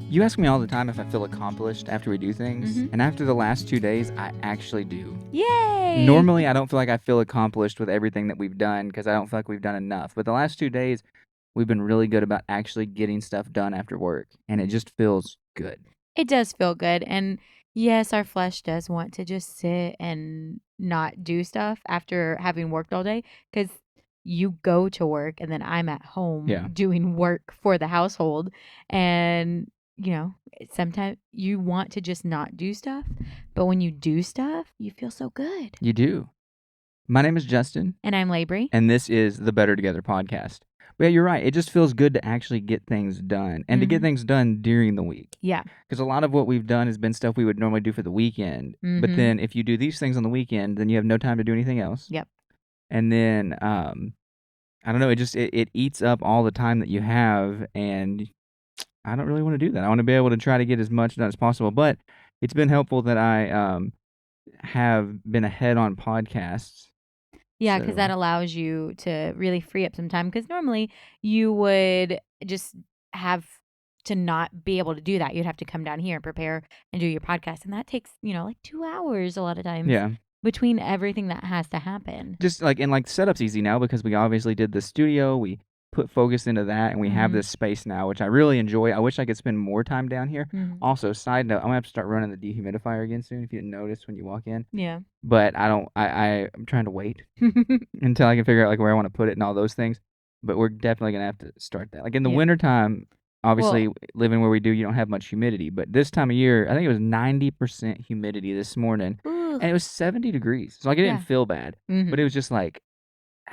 You ask me all the time if I feel accomplished after we do things, and after the last 2 days, I actually do. Yay! Normally, I don't feel like I feel accomplished with everything that we've done because I don't feel like we've done enough. But the last 2 days, we've been really good about actually getting stuff done after work, and it just feels good. It does feel good. And yes, our flesh does want to just sit and not do stuff after having worked all day because you go to work and then I'm at home doing work for the household. And, sometimes you want to just not do stuff. But when you do stuff, you feel so good. You do. My name is Justin. And I'm Labry. And this is the Better Together podcast. But yeah, you're right. It just feels good to actually get things done and to get things done during the week. Yeah. Because a lot of what we've done has been stuff we would normally do for the weekend. But then if you do these things on the weekend, then you have no time to do anything else. Yep. And then, I don't know, it eats up all the time that you have. And I don't really want to do that. I want to be able to try to get as much done as possible. But it's been helpful that I have been ahead on podcasts. Yeah, because that allows you to really free up some time. Because normally you would just have to not be able to do that. You'd have to come down here and prepare and do your podcast. And that takes, like 2 hours a lot of times. Yeah. Between everything that has to happen. Just setup's easy now because we obviously did the studio. We put focus into that and we have this space now, which I really enjoy. I wish I could spend more time down here. Also, side note, I'm gonna have to start running the dehumidifier again soon if you didn't notice when you walk in. Yeah. But I'm trying to wait until I can figure out where I want to put it and all those things. But we're definitely gonna have to start that. In the wintertime, obviously living where we do, you don't have much humidity. But this time of year, I think it was 90% humidity this morning. And it was 70 degrees. So it didn't feel bad. But it was just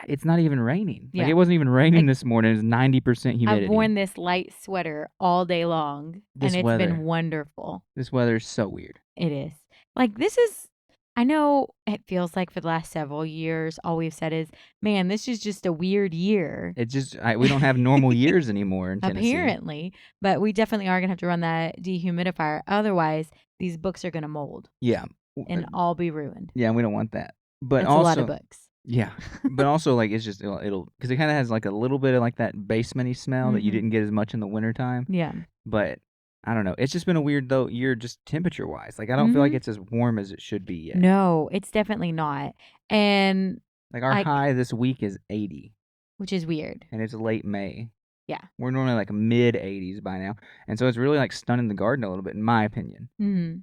it's not even raining. It wasn't even raining this morning. It was 90% humidity. I've worn this light sweater all day long. And it's been wonderful. This weather is so weird. It is. I know it feels like for the last several years, all we've said is, man, this is just a weird year. It's just, we don't have normal years anymore in Tennessee. Apparently. But we definitely are going to have to run that dehumidifier. Otherwise, these books are going to mold. Yeah. And all be ruined. Yeah, we don't want that. But it's also, a lot of books. Yeah. But also, it's just, it'll, because it kind of has a little bit of that basement-y smell that you didn't get as much in the wintertime. Yeah. But I don't know. It's just been a weird, though, year just temperature-wise. I don't feel like it's as warm as it should be yet. No, it's definitely not. And our high this week is 80. Which is weird. And it's late May. Yeah. We're normally mid-80s by now. And so it's really stunning the garden a little bit, in my opinion. Mm-hmm.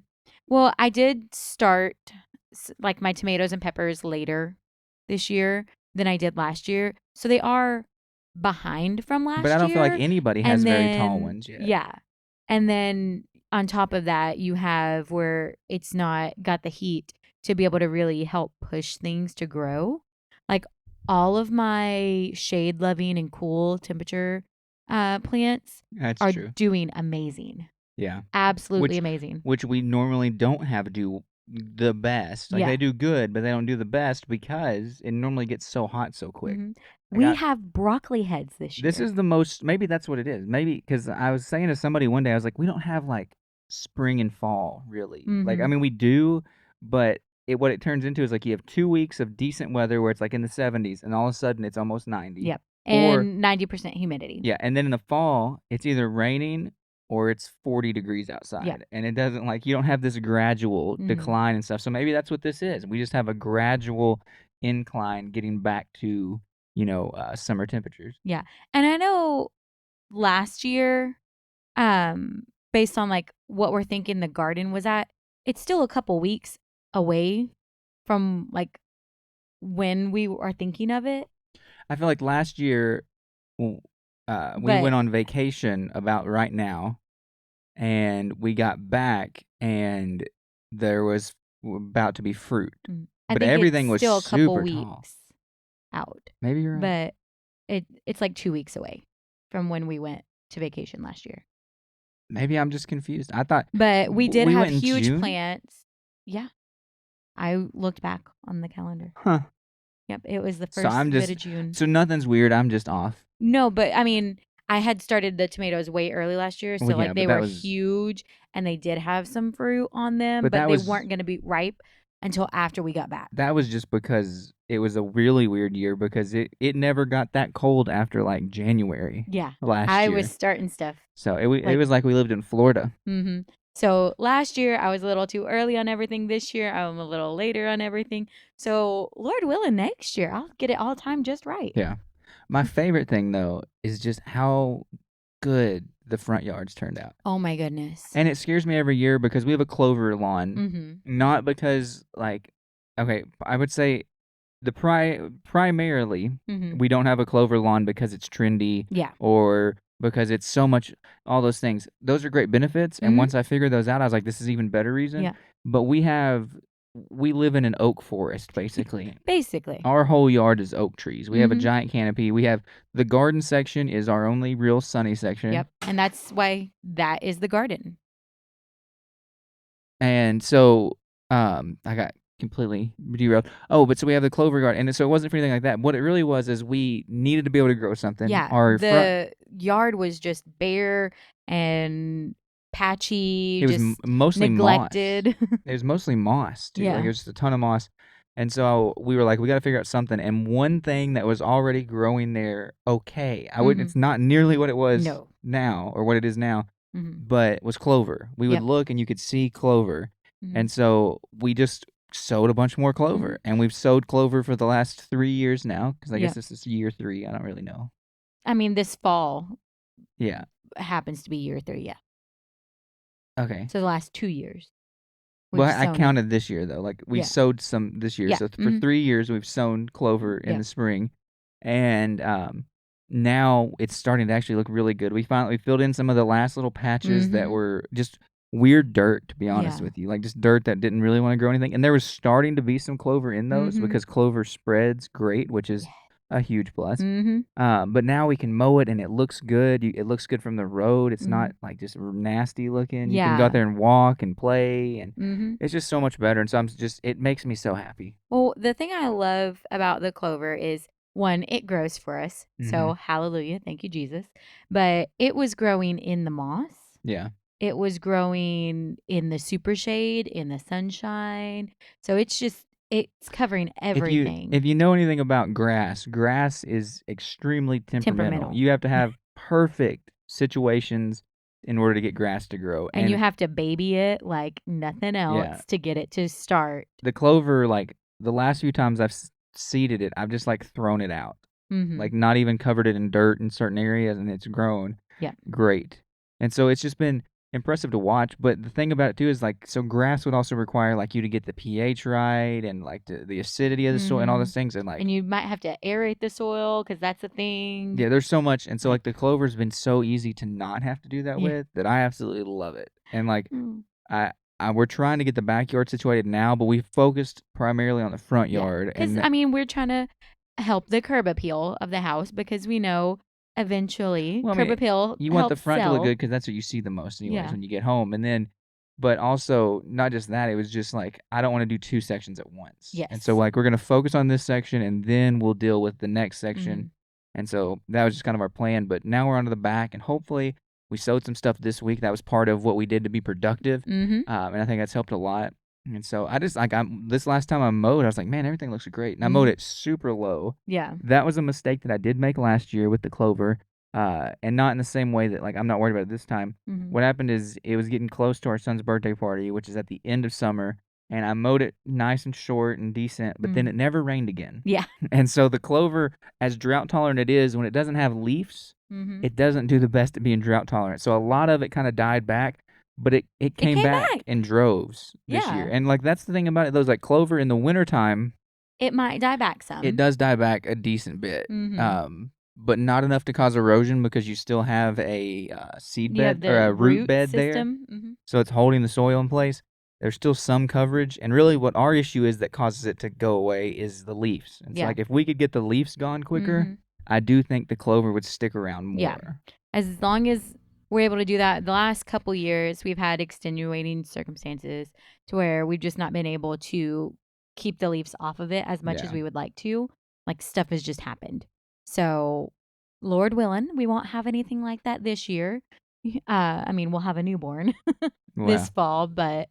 Well, I did start my tomatoes and peppers later this year than I did last year. So they are behind from last year. But I don't feel like anybody has very tall ones yet. Yeah. And then on top of that, you have where it's not got the heat to be able to really help push things to grow. All of my shade-loving and cool temperature plants are doing amazing. Yeah. Absolutely amazing. Which we normally don't have do the best. They do good, but they don't do the best because it normally gets so hot so quick. We have broccoli heads this year. This is the most, maybe that's what it is. Maybe, because I was saying to somebody one day, I was like, we don't have spring and fall, really. We do, but what it turns into is you have 2 weeks of decent weather where it's in the 70s, and all of a sudden it's almost 90. Yep. And 90% humidity. Yeah, and then in the fall, it's either raining or it's 40 degrees outside. Yep. And it doesn't you don't have this gradual decline and stuff. So maybe that's what this is. We just have a gradual incline getting back to, summer temperatures. Yeah. And I know last year, based on what we're thinking the garden was at, it's still a couple weeks away from when we are thinking of it. I feel like last year, we went on vacation about right now, and we got back, and there was about to be fruit. But everything was still a couple super weeks tall. Out. Maybe you're right. But it's 2 weeks away from when we went to vacation last year. Maybe I'm just confused. I thought. But we did have huge plants. Yeah. I looked back on the calendar. Huh. Yep, it was the first bit of June. So nothing's weird. I'm just off. No, but I had started the tomatoes way early last year, so they were huge, and they did have some fruit on them, but they weren't going to be ripe until after we got back. That was just because it was a really weird year because it never got that cold after like January last I year. was starting stuff. So it was like we lived in Florida. So last year I was a little too early on everything. This year I'm a little later on everything. So Lord willing, next year I'll get it all timed just right. Yeah. My favorite thing though is just how good the front yards turned out. Oh my goodness. And it scares me every year because we have a clover lawn. Not because like, okay, I would say the primarily we don't have a clover lawn because it's trendy or because it's so much, all those things. Those are great benefits, and once I figured those out, I was like, this is even better reason. But we live in an oak forest, basically. Our whole yard is oak trees. We have a giant canopy. We have the garden section is our only real sunny section. Yep, and that's why that is the garden. And so I got completely derailed. Oh, but so we have the clover garden, and so it wasn't for anything like that. What it really was is we needed to be able to grow something. Yeah, the yard was just bare and patchy. It was mostly neglected. It was mostly moss too. Like it was just a ton of moss. And so we were like, we got to figure out something. And one thing that was already growing there, okay, it's not nearly what it was now or what it is now, but was clover. We would look and you could see clover. And so we just sowed a bunch more clover. And we've sowed clover for the last 3 years now, because I guess this is year 3. I don't really know. I mean, this fall happens to be year 3, yeah. Okay. So the last 2 years. Well, I counted this year, though. Like, we sowed some this year. So for 3 years, we've sown clover in the spring. And now it's starting to actually look really good. We filled in some of the last little patches that were just weird dirt, to be honest with you. Like, just dirt that didn't really want to grow anything. And there was starting to be some clover in those because clover spreads great, which is a huge plus. But now we can mow it and it looks good. It looks good from the road. It's not like just nasty looking. You can go out there and walk and play, and it's just so much better. And so it makes me so happy. Well, the thing I love about the clover is, one, it grows for us. So hallelujah, thank you, Jesus. But it was growing in the moss. Yeah. It was growing in the super shade, in the sunshine. So it's covering everything. If you know anything about grass is extremely temperamental. You have to have perfect situations in order to get grass to grow. And you have to baby it like nothing else to get it to start. The clover, like the last few times I've seeded it, I've just like thrown it out. Like not even covered it in dirt in certain areas, and it's grown great. And so it's just been impressive to watch. But the thing about it too is, like, so grass would also require like you to get the pH right and like the acidity of the soil and all those things, and you might have to aerate the soil because that's a thing. Yeah, there's so much. And so like the clover's been so easy to not have to do that with, that I absolutely love it. And like we're trying to get the backyard situated now, but we focused primarily on the front yard. Because I mean, we're trying to help the curb appeal of the house, because we know eventually curb appeal you want the front to look good because that's what you see the most anyways when you get home. And then, but also not just that, it was just like, I don't want to do 2 sections at once. And so like we're going to focus on this section and then we'll deal with the next section. And so that was just kind of our plan. But now we're onto the back, and hopefully we sowed some stuff this week. That was part of what we did to be productive. And I think that's helped a lot. And so I just, like, this last time I mowed, I was like, man, everything looks great. And I mowed it super low. Yeah. That was a mistake that I did make last year with the clover. And not in the same way that, like, I'm not worried about it this time. What happened is it was getting close to our son's birthday party, which is at the end of summer. And I mowed it nice and short and decent, but then it never rained again. Yeah. And so the clover, as drought tolerant it is, when it doesn't have leaves, it doesn't do the best at being drought tolerant. So a lot of it kind of died back. But it came back in droves this year. And, like, that's the thing about it. Those, like, clover in the wintertime, it might die back some. It does die back a decent bit. But not enough to cause erosion, because you still have a seed bed or a root bed system there. So it's holding the soil in place. There's still some coverage. And really what our issue is that causes it to go away is the leaves. And so, like, if we could get the leaves gone quicker, I do think the clover would stick around more. Yeah. As long as we're able to do that. The last couple years, we've had extenuating circumstances to where we've just not been able to keep the leaves off of it as much as we would like to. Like, stuff has just happened. So, Lord willing, we won't have anything like that this year. I mean, we'll have a newborn this fall, but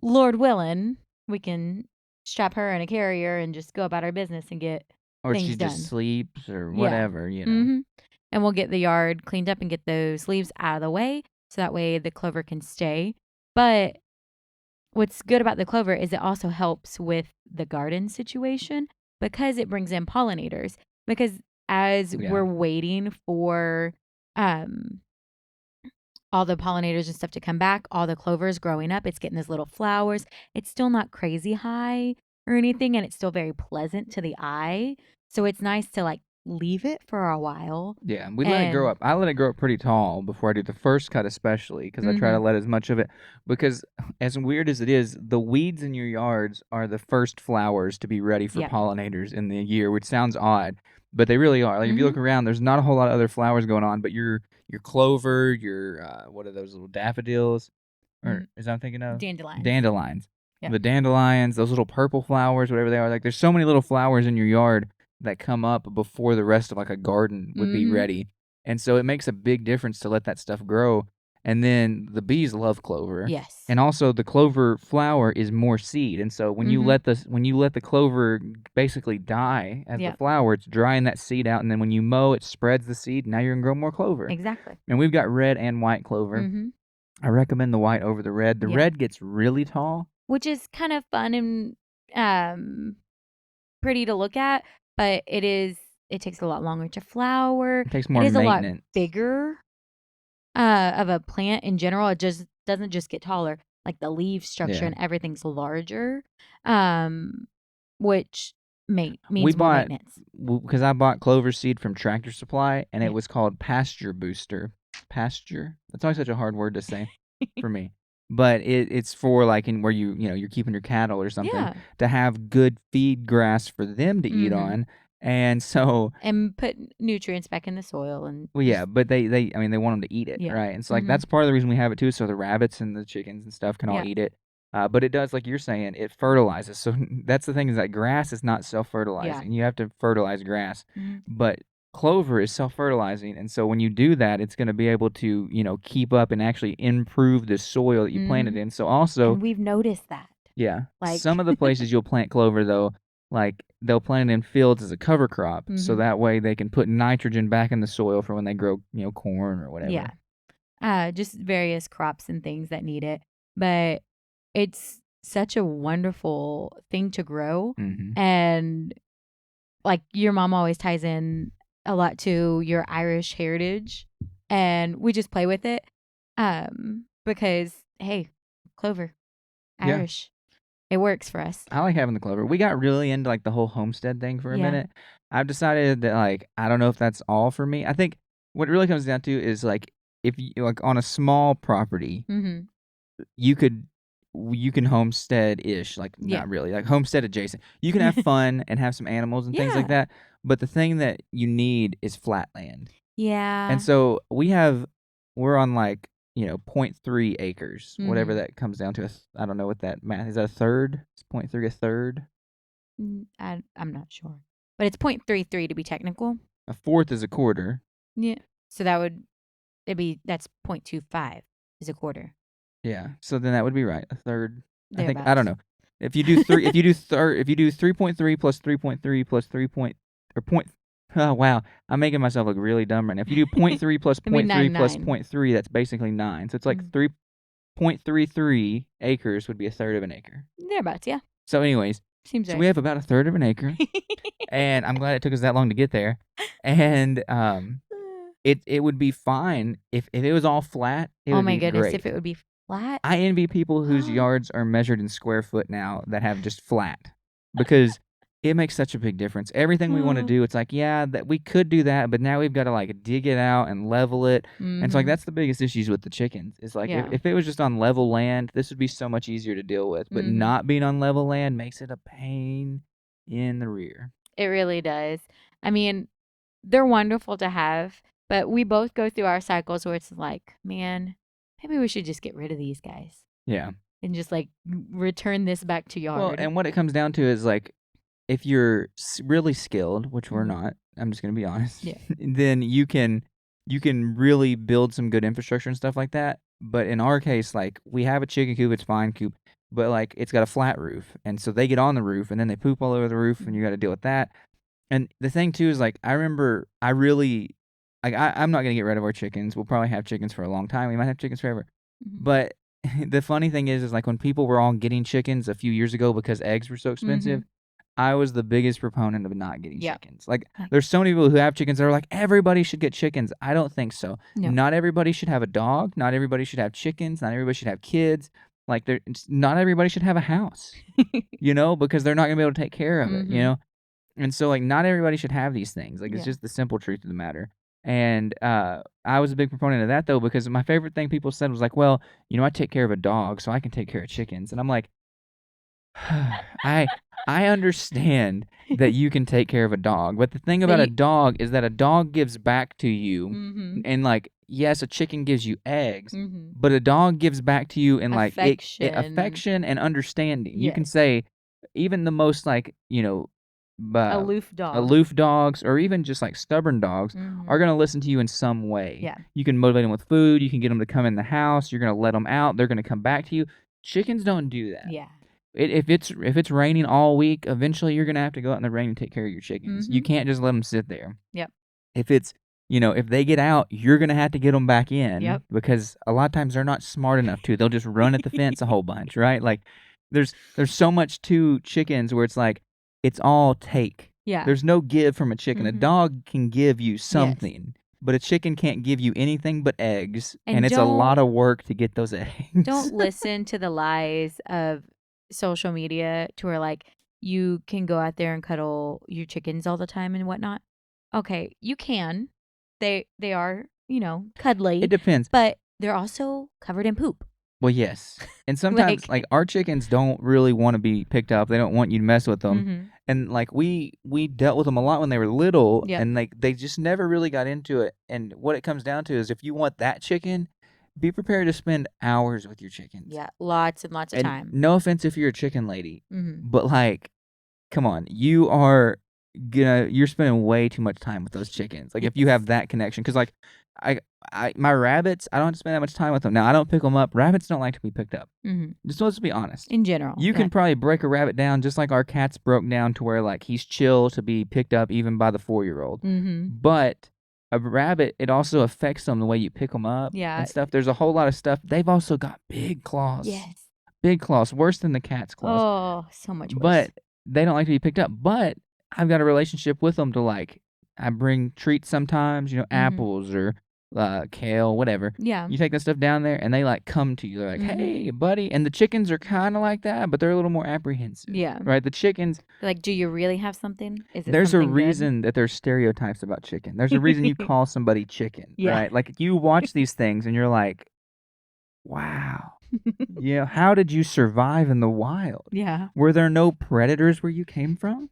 Lord willing, we can strap her in a carrier and just go about our business and get Or she things just done. sleeps or Yeah. whatever, And we'll get the yard cleaned up and get those leaves out of the way so that way the clover can stay. But what's good about the clover is it also helps with the garden situation because it brings in pollinators. Because as we're waiting for all the pollinators and stuff to come back, all the clover is growing up. It's getting those little flowers. It's still not crazy high or anything, and it's still very pleasant to the eye. So it's nice to like leave it for a while. Yeah, we let it grow up. I let it grow up pretty tall before I do the first cut, especially because I try to let as much of it. Because as weird as it is, the weeds in your yards are the first flowers to be ready for pollinators in the year, which sounds odd, but they really are. Like if you look around, there's not a whole lot of other flowers going on, but your clover, your what are those little daffodils, or is that I'm thinking of Dandelions. Dandelions. Yep. The dandelions, those little purple flowers, whatever they are. Like there's so many little flowers in your yard that come up before the rest of like a garden would be ready. And so it makes a big difference to let that stuff grow. And then the bees love clover. Yes. And also the clover flower is more seed. And so when you let the clover basically die as the flower, it's drying that seed out, and then when you mow, it spreads the seed. Now you're gonna grow more clover. Exactly. And we've got red and white clover. I recommend the white over the red. The red gets really tall, which is kind of fun and pretty to look at, but it takes a lot longer to flower. It takes more maintenance. maintenance. A lot bigger of a plant in general. It just doesn't just get taller. Like the leaf structure and everything's larger, which means more maintenance. Because I bought clover seed from Tractor Supply, and it was called Pasture Booster. Pasture? That's always such a hard word to say for me. But it's for like in where you're keeping your cattle or something to have good feed grass for them to eat on. And so and put nutrients back in the soil and but they I mean they want them to eat it, right? And so like that's part of the reason we have it too, so the rabbits and the chickens and stuff can all eat it. But it does, like you're saying, it fertilizes. So that's the thing, is that grass is not self-fertilizing. You have to fertilize grass. But clover is self-fertilizing, and so when you do that, it's going to be able to keep up and actually improve the soil that you planted in. So also, and we've noticed that. Yeah, like some of the places you'll plant clover though, like they'll plant it in fields as a cover crop, so that way they can put nitrogen back in the soil for when they grow, corn or whatever. Just various crops and things that need it, but it's such a wonderful thing to grow, and like your mom always ties in a lot to your Irish heritage, and we just play with it because hey, clover, Irish, it works for us. I like having the clover. We got really into like the whole homestead thing for a minute. I've decided that like I don't know if that's all for me. I think what it really comes down to is like if you like on a small property, you can homestead-ish, like not really, like homestead adjacent. You can have fun and have some animals and things like that, but the thing that you need is flat land. And so we're on like 0.3 acres, whatever that comes down to. I don't know what that math is. That a third? Is 0.3 a third? I'm not sure, but it's 0.33 to be technical. A fourth is a quarter. Yeah, so that's 0.25 is a quarter. Yeah, so then that would be right. A third. I think I don't know. If you do 3.3 plus 3.3 plus 3 point or point. Oh wow, I'm making myself look really dumb right now. If you do 0.3 plus 0.3 plus 0.3, that's basically 9. So it's like 3.33 acres would be a third of an acre. Thereabouts, yeah. So anyways, seems right. We have about a third of an acre, and I'm glad it took us that long to get there. And it would be fine if it was all flat. It would be great. If it would be flat. I envy people whose yards are measured in square foot now that have just flat, because it makes such a big difference. Everything we want to do, it's like, that we could do that, but now we've got to like dig it out and level it. And so like that's the biggest issues with the chickens. It's like if it was just on level land, this would be so much easier to deal with. But not being on level land makes it a pain in the rear. It really does. I mean, they're wonderful to have, but we both go through our cycles where it's like, man, maybe we should just get rid of these guys. Yeah. And just like return this back to yard. Well, and what it comes down to is like, if you're really skilled, which we're not, I'm just going to be honest, then you can really build some good infrastructure and stuff like that. But in our case, like we have a chicken coop, it's fine coop. but like it's got a flat roof, and so they get on the roof and then they poop all over the roof, and you got to deal with that. And the thing too is like I remember I really like I'm not gonna get rid of our chickens. We'll probably have chickens for a long time. We might have chickens forever, but the funny thing is like when people were all getting chickens a few years ago because eggs were so expensive. I was the biggest proponent of not getting chickens. Like, there's so many people who have chickens that are like, everybody should get chickens. I don't think so. No. Not everybody should have a dog. Not everybody should have chickens. Not everybody should have kids. Like, not everybody should have a house, because they're not going to be able to take care of it, And so, like, not everybody should have these things. Like, it's just the simple truth of the matter. And I was a big proponent of that, though, because my favorite thing people said was like, well, I take care of a dog, so I can take care of chickens. And I'm like, I understand that you can take care of a dog, but the thing about a dog is that a dog gives back to you, and like, yes, a chicken gives you eggs, but a dog gives back to you in like affection and understanding. You can say, even the most like aloof dogs, or even just like stubborn dogs, are gonna listen to you in some way. Yeah, you can motivate them with food. You can get them to come in the house. You're gonna let them out. They're gonna come back to you. Chickens don't do that. Yeah. If it's raining all week, eventually you're gonna have to go out in the rain and take care of your chickens. You can't just let them sit there. Yep. If it's if they get out, you're gonna have to get them back in. Yep. Because a lot of times they're not smart enough to. They'll just run at the fence a whole bunch, right? Like there's so much to chickens where it's like it's all take. Yeah. There's no give from a chicken. A dog can give you something. Yes. But a chicken can't give you anything but eggs, and it's a lot of work to get those eggs. Don't listen to the lies of social media to where like you can go out there and cuddle your chickens all the time and whatnot. Okay, you can. They are, cuddly. It depends. But they're also covered in poop. Well, yes. And sometimes like our chickens don't really want to be picked up. They don't want you to mess with them. And like we dealt with them a lot when they were little, and like they just never really got into it. And what it comes down to is if you want that chicken, be prepared to spend hours with your chickens. Yeah, lots and lots of time. No offense if you're a chicken lady, but like, come on, you're spending way too much time with those chickens. Like if you have that connection, because like my rabbits, I don't have to spend that much time with them. Now I don't pick them up. Rabbits don't like to be picked up. Just let's be honest. In general, you can probably break a rabbit down just like our cat's broke down to where like he's chill to be picked up even by the 4-year-old. But a rabbit, it also affects them the way you pick them up and stuff. There's a whole lot of stuff. They've also got big claws. Yes. Big claws, worse than the cat's claws. Oh, so much worse. But they don't like to be picked up. But I've got a relationship with them to like, I bring treats sometimes, apples or kale, whatever. Yeah. You take that stuff down there and they like come to you. They're like, hey, buddy. And the chickens are kind of like that, but they're a little more apprehensive. Yeah. Right? The chickens. Like, do you really have something? Is it There's something a reason that there's stereotypes about chicken. There's a reason you call somebody chicken. Yeah. Right? Like you watch these things and you're like, wow. How did you survive in the wild? Yeah. Were there no predators where you came from?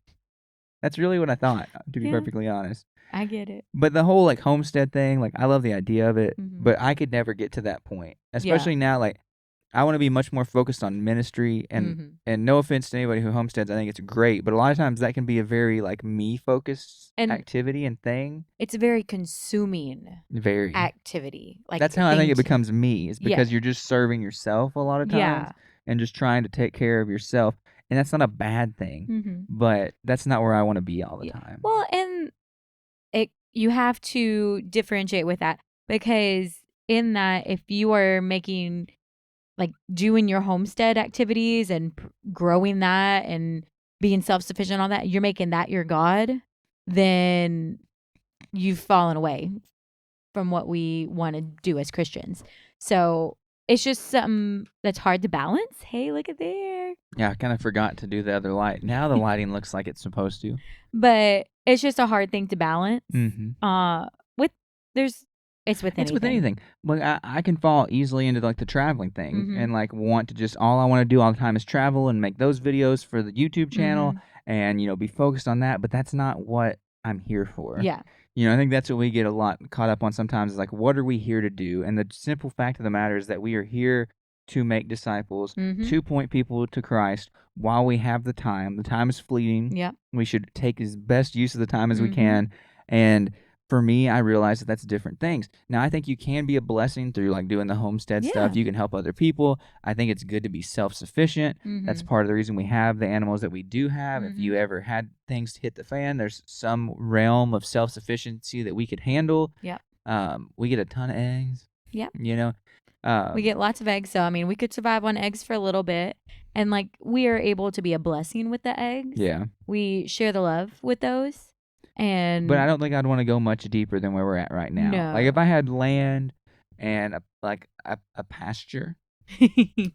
That's really what I thought, to be perfectly honest. I get it. But the whole like homestead thing, like I love the idea of it, but I could never get to that point. Especially now, like I want to be much more focused on ministry and no offense to anybody who homesteads, I think it's great, but a lot of times that can be a very like me focused activity and thing. It's a very consuming activity. Like that's how I think it becomes me, is because you're just serving yourself a lot of times and just trying to take care of yourself. And that's not a bad thing, but that's not where I want to be all the time. Well, and you have to differentiate with that, because in that, if you are making, like doing your homestead activities and growing that and being self-sufficient on that, you're making that your God, then you've fallen away from what we want to do as Christians. So it's just something that's hard to balance. Hey, look at there. Yeah, I kind of forgot to do the other light. Now the lighting looks like it's supposed to. But it's just a hard thing to balance. It's with anything. It's with anything. Like I can fall easily into like the traveling thing and like want to just, all I want to do all the time is travel and make those videos for the YouTube channel and be focused on that. But that's not what I'm here for. Yeah. I think that's what we get a lot caught up on sometimes, is like, what are we here to do? And the simple fact of the matter is that we are here to make disciples, to point people to Christ while we have the time. The time is fleeting. Yeah. We should take as best use of the time as we can. And for me, I realized that that's different things. Now, I think you can be a blessing through like doing the homestead stuff. Yeah. You can help other people. I think it's good to be self-sufficient. That's part of the reason we have the animals that we do have. If you ever had things hit the fan, there's some realm of self-sufficiency that we could handle. Yep. We get a ton of eggs. Yep. You know, we get lots of eggs. So, I mean, we could survive on eggs for a little bit. And like, we are able to be a blessing with the eggs. Yeah. We share the love with those. But I don't think I'd want to go much deeper than where we're at right now. No. Like if I had land and a pasture,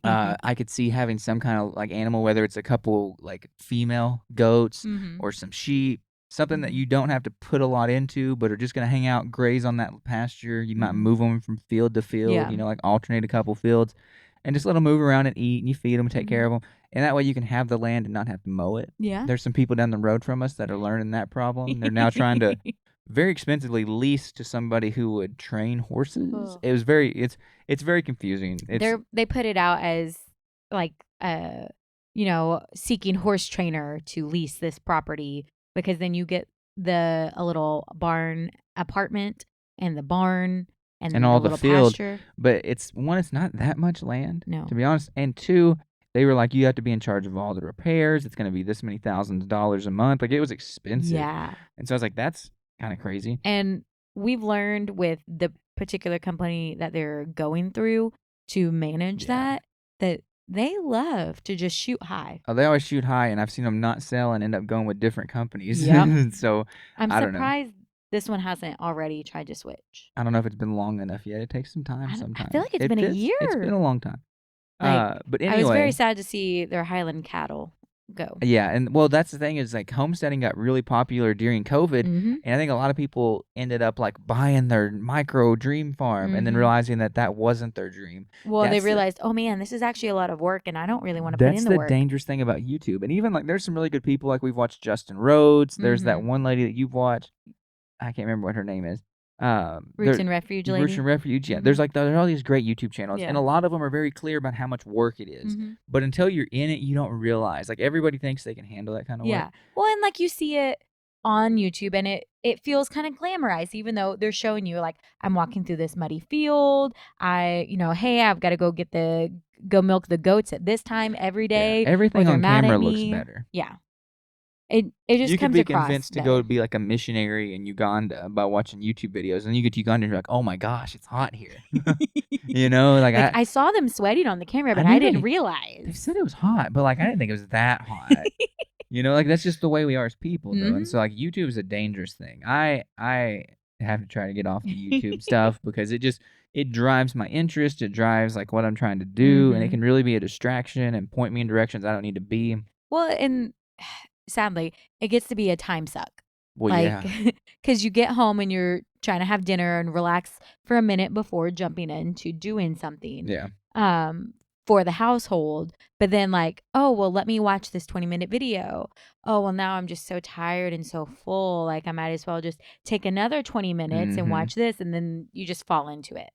I could see having some kind of like animal, whether it's a couple like female goats or some sheep, something that you don't have to put a lot into, but are just gonna hang out, graze on that pasture. You might move them from field to field, like alternate a couple fields, and just let them move around and eat, and you feed them, take care of them. And that way you can have the land and not have to mow it. Yeah. There's some people down the road from us that are learning that problem. They're now trying to very expensively lease to somebody who would train horses. Oh. It was it's very confusing. They put it out as like seeking horse trainer to lease this property, because then you get a little barn apartment and the barn and all the field. Pasture. But it's not that much land, no, to be honest. And two, they were like, you have to be in charge of all the repairs. It's going to be this many thousands of dollars a month. Like, it was expensive. Yeah. And so I was like, that's kind of crazy. And we've learned with the particular company that they're going through to manage that they love to just shoot high. Oh, they always shoot high, and I've seen them not sell and end up going with different companies. Yep. So I'm I don't know. surprised this one hasn't already tried to switch. I don't know if it's been long enough yet. It takes some time sometimes. I feel like it's been a year. It's been a long time. But anyway, I was very sad to see their Highland cattle go. Yeah, and well, that's the thing is like homesteading got really popular during COVID, and I think a lot of people ended up like buying their micro dream farm and then realizing that wasn't their dream. Well, they realized, oh man, this is actually a lot of work, and I don't really want to put in the work. That's the dangerous thing about YouTube. And even like there's some really good people, like we've watched Justin Rhodes. There's that one lady that you've watched. I can't remember what her name is. Roots and Refuge lady. Roots and Refuge, yeah. There's all these great YouTube channels, and a lot of them are very clear about how much work it is. But until you're in it, you don't realize. Like everybody thinks they can handle that kind of work. Yeah. Well, and like you see it on YouTube, and it feels kind of glamorized, even though they're showing you like, I'm walking through this muddy field. Hey, I've got to go milk the goats at this time every day. Yeah. Everything on camera looks better. Yeah. It just you comes could be across convinced to better. go be like a missionary in Uganda by watching YouTube videos, and you get to Uganda and you're like, oh my gosh, it's hot here. Like I saw them sweating on the camera, but I didn't realize. They said it was hot, but like I didn't think it was that hot. Like that's just the way we are as people, though. And so like YouTube is a dangerous thing. I have to try to get off the YouTube stuff because it drives my interest. It drives like what I'm trying to do, and it can really be a distraction and point me in directions I don't need to be. Well, and sadly, it gets to be a time suck. Well, yeah. Because you get home and you're trying to have dinner and relax for a minute before jumping into doing something. Yeah. For the household. But then like, oh, well, let me watch this 20-minute video. Oh, well, now I'm just so tired and so full. Like I might as well just take another 20 minutes and watch this. And then you just fall into it.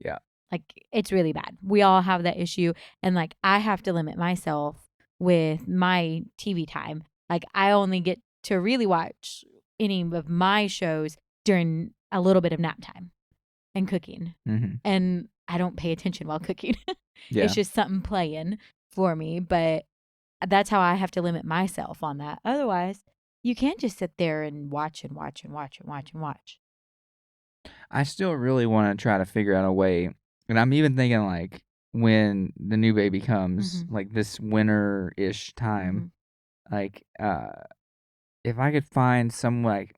Yeah. Like it's really bad. We all have that issue. And like I have to limit myself with my TV time. Like I only get to really watch any of my shows during a little bit of nap time and cooking. And I don't pay attention while cooking. It's just something playing for me. But that's how I have to limit myself on that. Otherwise, you can't just sit there and watch and watch and watch and watch and watch. I still really want to try to figure out a way. And I'm even thinking like when the new baby comes, like this winter-ish time, like if I could find some like,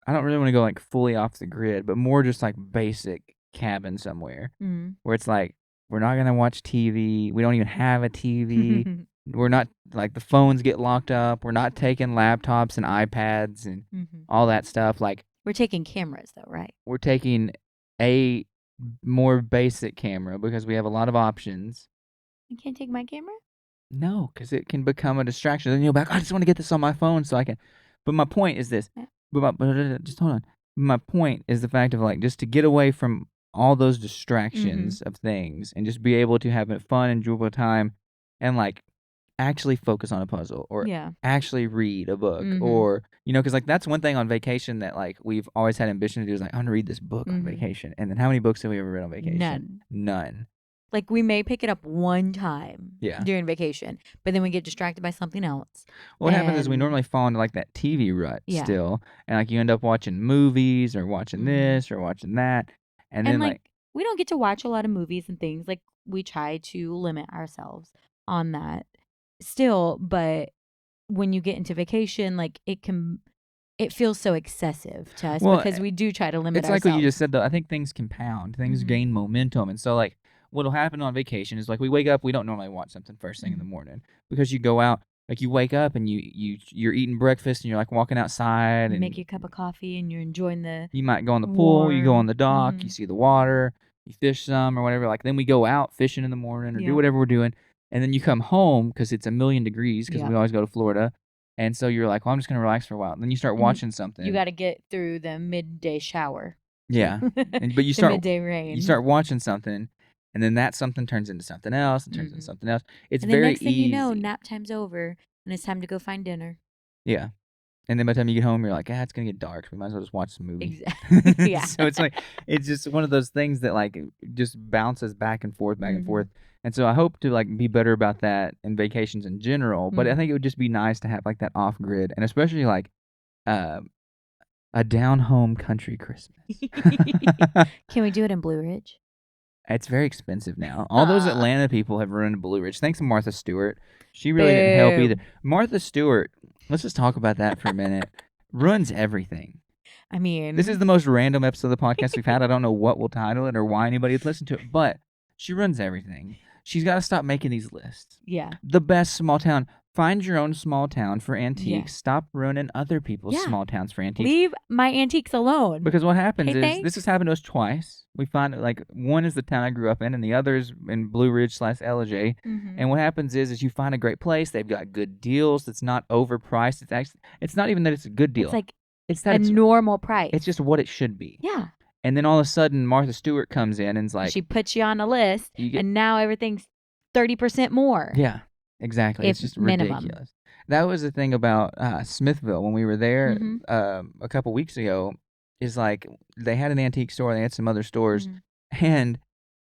I don't really want to go like fully off the grid, but more just like basic cabin somewhere where it's like we're not gonna watch TV. We don't even have a TV. We're not like the phones get locked up. We're not taking laptops and iPads and all that stuff. Like we're taking cameras though, right? We're taking a more basic camera because we have a lot of options. You can't take my camera? No, because it can become a distraction. Then you'll be like, I just want to get this on my phone so I can. But my point is this. Just hold on. My point is the fact of like just to get away from all those distractions of things and just be able to have a fun, enjoyable time and like actually focus on a puzzle or Yeah. actually read a book or, because like that's one thing on vacation that like we've always had ambition to do is like, I want to read this book on vacation. And then how many books have we ever read on vacation? None. Like we may pick it up one time during vacation, but then we get distracted by something else. What happens is we normally fall into like that TV rut still. And like you end up watching movies or watching this or watching that. And then like we don't get to watch a lot of movies and things. Like we try to limit ourselves on that still, but when you get into vacation, like it feels so excessive to us because we do try to limit ourselves. It's like what you just said though. I think things compound. Things gain momentum. And so like what'll happen on vacation is like we wake up, we don't normally watch something first thing in the morning because you go out, like you wake up and you're eating breakfast and you're like walking outside and make you a cup of coffee and you're enjoying you might go on the pool, you go on the dock, you see the water, you fish some or whatever. Like then we go out fishing in the morning or do whatever we're doing. And then you come home because it's 1,000,000 degrees because we always go to Florida. And so you're like, well, I'm just going to relax for a while. And then you start watching something. You got to get through the midday shower. Yeah. But you start midday rain. You start watching something. And then that something turns into something else and turns into something else. It's and very next thing easy. You know, nap time's over and it's time to go find dinner. Yeah. And then by the time you get home, you're like, it's going to get dark. We might as well just watch some movie. Exactly. Yeah. So it's like, it's just one of those things that like just bounces back and forth, back and forth. And so I hope to like be better about that in vacations in general. But I think it would just be nice to have like that off grid and especially like a down home country Christmas. Can we do it in Blue Ridge? It's very expensive now. All those Atlanta people have ruined Blue Ridge. Thanks to Martha Stewart. She really didn't help either. Martha Stewart, let's just talk about that for a minute, ruins everything. I mean, this is the most random episode of the podcast we've had. I don't know what we'll title it or why anybody would listen to it, but she ruins everything. She's got to stop making these lists. Yeah. The best small town. Find your own small town for antiques. Yeah. Stop ruining other people's small towns for antiques. Leave my antiques alone. Because what happens is, this has happened to us twice. We find like one is the town I grew up in and the other is in Blue Ridge / LJ. And what happens is you find a great place. They've got good deals. It's not overpriced. It's not even that it's a good deal. It's like it's normal price. It's just what it should be. Yeah. And then all of a sudden Martha Stewart comes in and is like, she puts you on a list and now everything's 30% more. Yeah. Exactly. It's just ridiculous. Minimum. That was the thing about Smithville when we were there a couple weeks ago. Is like they had an antique store, they had some other stores, and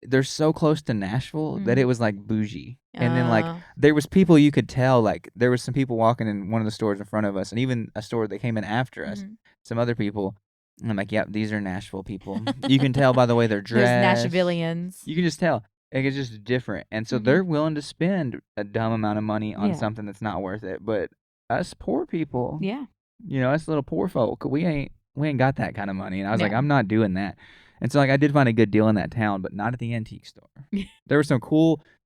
they're so close to Nashville that it was like bougie. And then like there was people you could tell, like there was some people walking in one of the stores in front of us, and even a store that came in after us, some other people. And I'm like, yep, these are Nashville people. You can tell by the way they're dressed. There's Nashvillians. You can just tell. Like, it's just different. And so they're willing to spend a dumb amount of money on something that's not worth it. But us poor people, us little poor folk, we ain't got that kind of money. And I was like, I'm not doing that. And so like I did find a good deal in that town, but not at the antique store. There was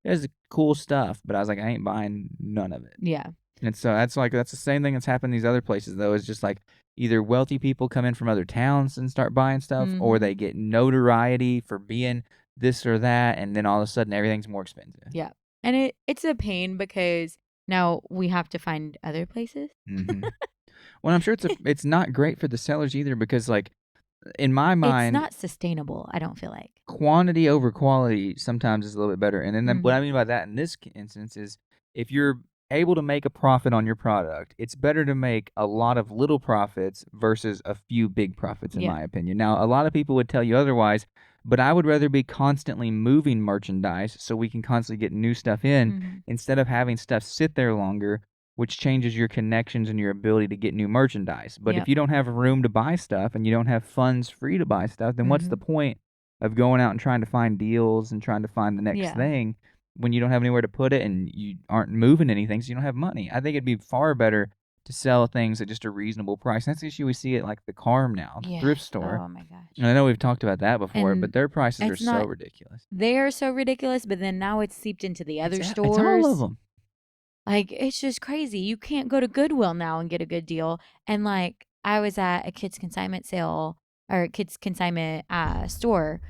there's cool stuff, but I was like, I ain't buying none of it. Yeah. And so that's the same thing that's happened in these other places though. It's just like either wealthy people come in from other towns and start buying stuff, or they get notoriety for being this or that, and then all of a sudden everything's more expensive. Yeah. And it's a pain because now we have to find other places. Well, I'm sure it's not great for the sellers either because like in my mind it's not sustainable, I don't feel like. Quantity over quality sometimes is a little bit better. And then what I mean by that in this instance is if you're able to make a profit on your product, it's better to make a lot of little profits versus a few big profits in my opinion. Now, a lot of people would tell you otherwise, but I would rather be constantly moving merchandise so we can constantly get new stuff in instead of having stuff sit there longer, which changes your connections and your ability to get new merchandise. But if you don't have room to buy stuff and you don't have funds free to buy stuff, then what's the point of going out and trying to find deals and trying to find the next thing when you don't have anywhere to put it and you aren't moving anything, so you don't have money? I think it'd be far better to sell things at just a reasonable price. That's the issue we see at like the Carm now, the thrift store. Oh my gosh. And I know we've talked about that before, but their prices are so ridiculous. They are so ridiculous, but then now it's seeped into the other stores. It's all of them. Like, it's just crazy. You can't go to Goodwill now and get a good deal. And like, I was at a kids consignment sale or kids consignment store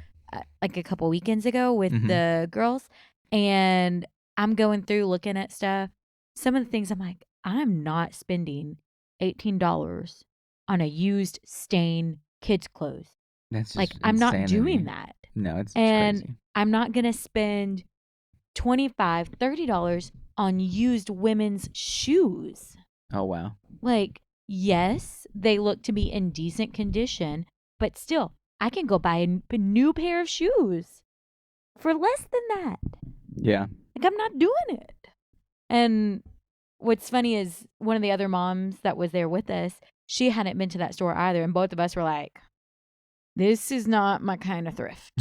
like a couple weekends ago with the girls, and I'm going through looking at stuff. Some of the things I'm like, I'm not spending $18 on a used stain kids clothes. That's like just I'm not insanity. doing that. No, it's and crazy. I'm not gonna spend $25, $30 on used women's shoes. Oh, wow. Like, yes, they look to be in decent condition, but still, I can go buy a new pair of shoes for less than that. Yeah. Like, I'm not doing it. And what's funny is one of the other moms that was there with us, she hadn't been to that store either. And both of us were like, this is not my kind of thrift.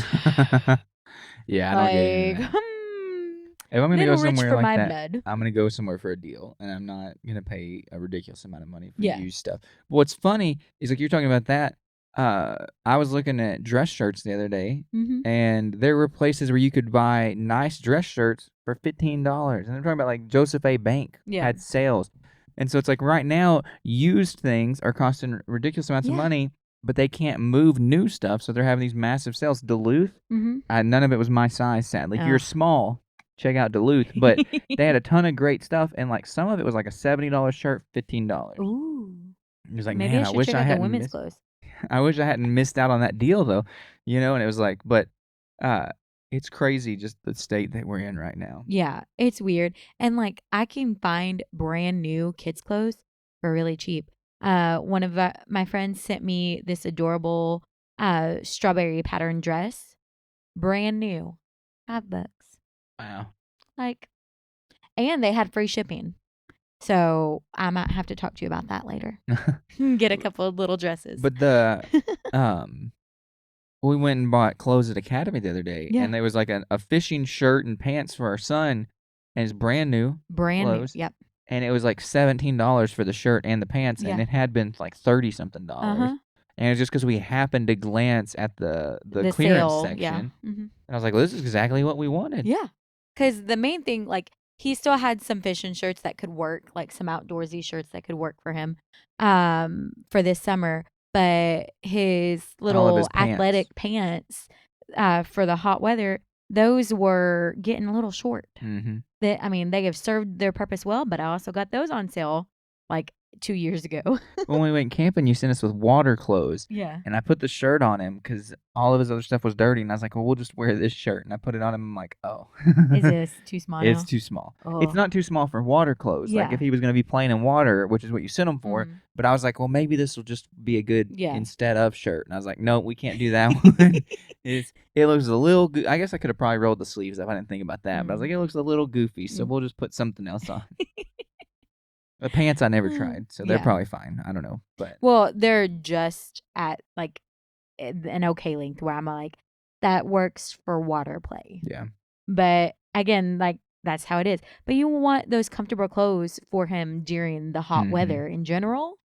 Yeah, I don't get into that. If I'm going to go somewhere like that, blood. I'm going to go somewhere for a deal, and I'm not going to pay a ridiculous amount of money for used stuff. But what's funny is, like, you're talking about that. I was looking at dress shirts the other day, and there were places where you could buy nice dress shirts for $15. And I'm talking about, like, Joseph A. Bank had sales. And so it's like right now, used things are costing ridiculous amounts of money, but they can't move new stuff, so they're having these massive sales. Duluth, none of it was my size, sadly. If you're small, check out Duluth. But they had a ton of great stuff, and like some of it was like a $70 shirt, $15. Ooh. It was like, maybe man, I wish I hadn't women's clothes. I wish I hadn't missed out on that deal, though. And it was like, but it's crazy just the state that we're in right now. Yeah, it's weird. And like I can find brand new kids' clothes for really cheap. One of my friends sent me this adorable strawberry pattern dress, brand new, $5. Wow. Like, and they had free shipping. So I might have to talk to you about that later. Get a couple of little dresses. But we went and bought clothes at Academy the other day, and there was like a fishing shirt and pants for our son, and it's brand new clothes. Yep. And it was like $17 for the shirt and the pants, and it had been like $30-something. And it was just because we happened to glance at the clearance sale section, yeah. And I was like, well, this is exactly what we wanted. Yeah, because the main thing, like, he still had some fishing shirts that could work, like some outdoorsy shirts that could work for him for this summer. But his little athletic pants for the hot weather, those were getting a little short. I mean, they have served their purpose well, but I also got those on sale like 2 years ago. When we went camping, you sent us with water clothes. Yeah. And I put the shirt on him because all of his other stuff was dirty. And I was like, well, we'll just wear this shirt. And I put it on him. I'm like, oh. Is this too small? It's too small. Oh. It's not too small for water clothes. Yeah. Like if he was going to be playing in water, which is what you sent him for. But I was like, well, maybe this will just be a good instead of shirt. And I was like, no, we can't do that one. It looks a little I guess I could have probably rolled the sleeves up. I didn't think about that. But I was like, it looks a little goofy. So we'll just put something else on. The pants I never tried, so they're probably fine. I don't know, but well, they're just at like an okay length where I'm like, that works for water play. Yeah. But again, like that's how it is. But you want those comfortable clothes for him during the hot weather in general,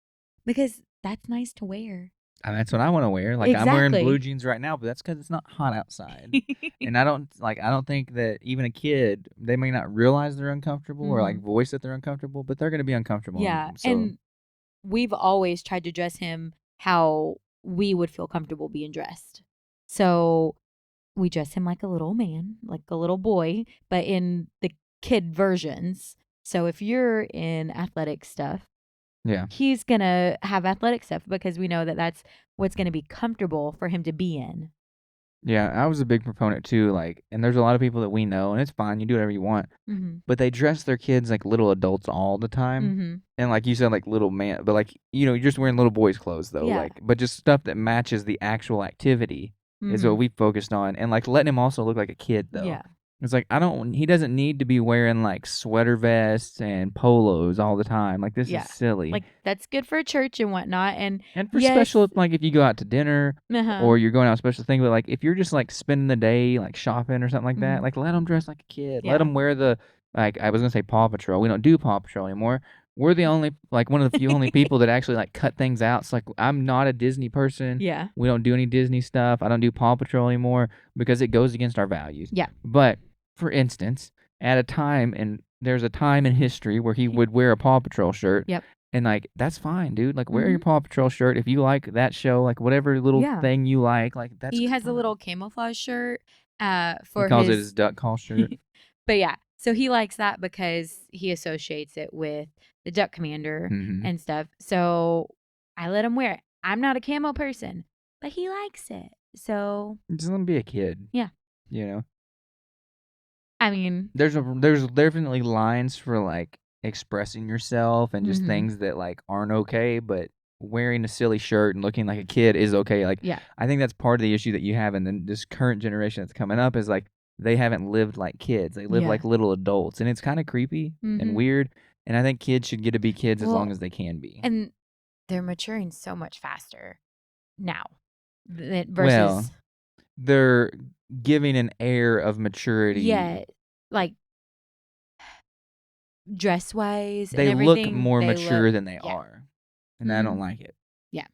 because that's nice to wear. And that's what I want to wear. Like I'm wearing blue jeans right now, but that's because it's not hot outside. And I don't think that even a kid, they may not realize they're uncomfortable or like voice that they're uncomfortable, but they're going to be uncomfortable. Yeah. And we've always tried to dress him how we would feel comfortable being dressed. So we dress him like a little man, like a little boy, but in the kid versions. So if you're in athletic stuff, he's going to have athletic stuff because we know that that's what's going to be comfortable for him to be in. Yeah, I was a big proponent too. Like, and there's a lot of people that we know, and it's fine. You do whatever you want. But they dress their kids like little adults all the time. And like you said, like little man, but like, you're just wearing little boys' clothes though. Yeah. Like, but just stuff that matches the actual activity is what we focused on. And like letting him also look like a kid though. Yeah. It's like, he doesn't need to be wearing like sweater vests and polos all the time. Like this is silly. Like that's good for church and whatnot. And for special, like if you go out to dinner or you're going out special thing, but like if you're just like spending the day like shopping or something like that, like let them dress like a kid. Let them wear like I was going to say Paw Patrol. We don't do Paw Patrol anymore. We're the only, like one of the few only people that actually like cut things out. It's like, I'm not a Disney person. Yeah. We don't do any Disney stuff. I don't do Paw Patrol anymore because it goes against our values. Yeah. But for instance, there's a time in history where he would wear a Paw Patrol shirt. Yep. And like, that's fine, dude. Like, wear your Paw Patrol shirt if you like that show, like whatever little thing you like that's he has a little camouflage shirt for he calls it his duck call shirt. But yeah, so he likes that because he associates it with the Duck Commander and stuff. So I let him wear it. I'm not a camo person, but he likes it. So just let him be a kid. Yeah. You know? I mean, there's definitely lines for like expressing yourself and just things that like aren't okay, but wearing a silly shirt and looking like a kid is okay. Like, yeah. I think that's part of the issue that you have, and then this current generation that's coming up is like they haven't lived like kids. They live Yeah. like little adults, and it's kind of creepy and weird. And I think kids should get to be kids as long as they can be. And they're maturing so much faster now versus. Well, they're giving an air of maturity. Yeah, like dress wise and They look everything. more mature than they are, and I don't Mhm. like it. Yeah.